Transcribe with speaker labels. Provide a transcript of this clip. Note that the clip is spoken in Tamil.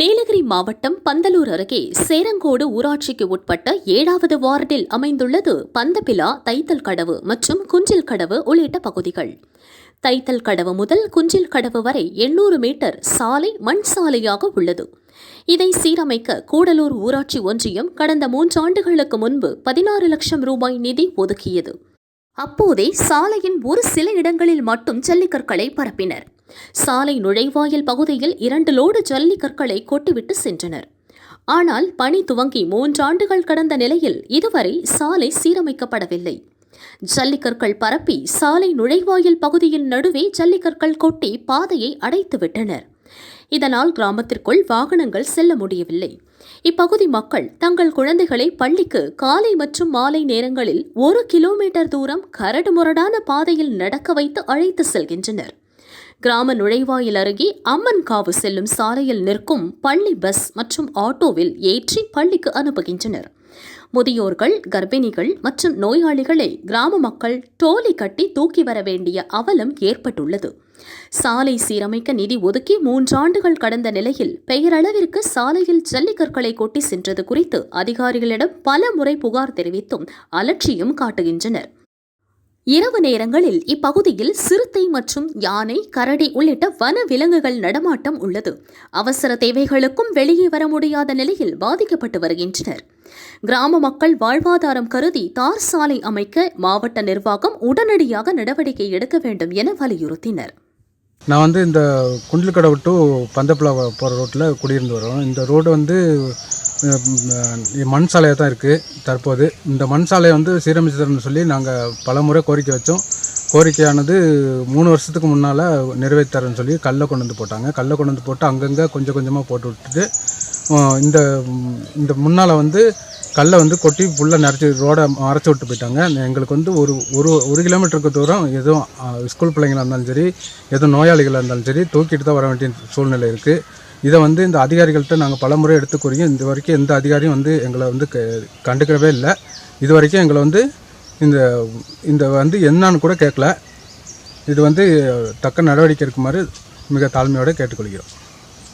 Speaker 1: நீலகிரி மாவட்டம் பந்தலூர் அருகே சேரங்கோடு ஊராட்சிக்கு உட்பட்ட 7வது வார்டில் அமைந்துள்ளது பந்தபிலா, தைத்தல் கடவு மற்றும் குஞ்சில் கடவு உள்ளிட்ட பகுதிகள். தைத்தல் கடவு முதல் குஞ்சில் கடவு வரை 800 மீட்டர் சாலை மண் சாலையாக உள்ளது. இதை சீரமைக்க கூடலூர் ஊராட்சி ஒன்றியம் கடந்த 3 ஆண்டுகளுக்கு முன்பு 16 லட்சம் ரூபாய் நிதி ஒதுக்கியது. அப்போதே சாலையின் ஒரு சில இடங்களில் மட்டும் ஜல்லிக்கற்களை பரப்பினர். சாலை நுழைவாயில் பகுதியில் 2 லோடு ஜல்லிக்கற்களை கொட்டிவிட்டு சென்றனர். ஆனால் பணி துவங்கி 3 ஆண்டுகள் கடந்த நிலையில் இதுவரை சாலை சீரமைக்கப்படவில்லை. ஜல்லிக்கற்கள் பரப்பி சாலை நுழைவாயில் பகுதியின் நடுவே ஜல்லிக்கற்கள் கொட்டி பாதையை அடைத்துவிட்டனர். இதனால் கிராமத்திற்குள் வாகனங்கள் செல்ல முடியவில்லை. இப்பகுதி மக்கள் தங்கள் குழந்தைகளை பள்ளிக்கு காலை மற்றும் மாலை நேரங்களில் 1 கிலோமீட்டர் தூரம் கரடுமுரடான பாதையில் நடக்க வைத்து அழைத்து செல்கின்றனர். கிராம நுழைவாயில் அருகே அம்மன்காவு செல்லும் சாலையில் நிற்கும் பள்ளி பஸ் மற்றும் ஆட்டோவில் ஏற்றி பள்ளிக்கு அனுப்புகின்றனர். முதியோர்கள், கர்ப்பிணிகள் மற்றும் நோயாளிகளை கிராம மக்கள் டோலி கட்டி தூக்கி வர வேண்டிய அவலம் ஏற்பட்டுள்ளது. சாலை சீரமைக்க நிதி ஒதுக்கி 3 ஆண்டுகள் கடந்த நிலையில் பெயரளவிற்கு சாலையில் ஜல்லிக்கற்களை கொட்டி சென்றது குறித்து அதிகாரிகளிடம் பல முறை புகார் தெரிவித்தும் அலட்சியம் காட்டுகின்றனர். இரவு நேரங்களில் இப்பகுதியில் சிறுத்தை மற்றும் யானை, கரடி உள்ளிட்ட வன விலங்குகள் நடமாட்டம் உள்ளது. அவசர தேவைகளுக்கும் வெளியே வர முடியாத நிலையில் பாதிக்கப்பட்டு வருகின்றனர். கிராம மக்கள் வாழ்வாதாரம் கருதி தார் சாலை அமைக்க மாவட்ட நிர்வாகம் உடனடியாக நடவடிக்கை எடுக்க வேண்டும் என வலியுறுத்தினர்.
Speaker 2: நான் இந்த குண்டில்கடவு டு பந்தப்பிலா போகிற ரோட்டில் குடியிருந்து வரோம். இந்த ரோடு மண் சாலையாக தான் இருக்குது. தற்போது இந்த மண் சாலையை சீரமைச்சு தரணும்னு சொல்லி நாங்கள் பல முறை கோரிக்கை வச்சோம். கோரிக்கையானது 3 வருஷத்துக்கு முன்னால் நிறைவேற்றறேன்னு சொல்லி கல்லை கொண்டு போட்டாங்க. கல்லை கொண்டு போட்டு அங்கங்கே கொஞ்சம் கொஞ்சமாக போட்டு விட்டுட்டு இந்த முன்னால் கல்லை கொட்டி ஃபுல்லாக நிறச்சி ரோடை மறைச்சி விட்டு போயிட்டாங்க. எங்களுக்கு ஒரு கிலோமீட்டருக்கு தூரம் எதுவும் ஸ்கூல் பிள்ளைங்களாக இருந்தாலும் சரி, எதுவும் நோயாளிகளாக இருந்தாலும் சரி தூக்கிட்டு தான் வர வேண்டிய சூழ்நிலை இருக்குது. இதை இந்த அதிகாரிகள்கிட்ட நாங்கள் பல முறை எடுத்து கூறியும் இது வரைக்கும் எந்த அதிகாரியும் எங்களை கண்டுக்கிறவே இல்லை. இது வரைக்கும் எங்களை இந்த என்னான்னு கூட கேட்கல. இது தக்க நடவடிக்கை இருக்குமாறு மிக தாழ்மையோடு கேட்டுக்கொள்கிறோம்.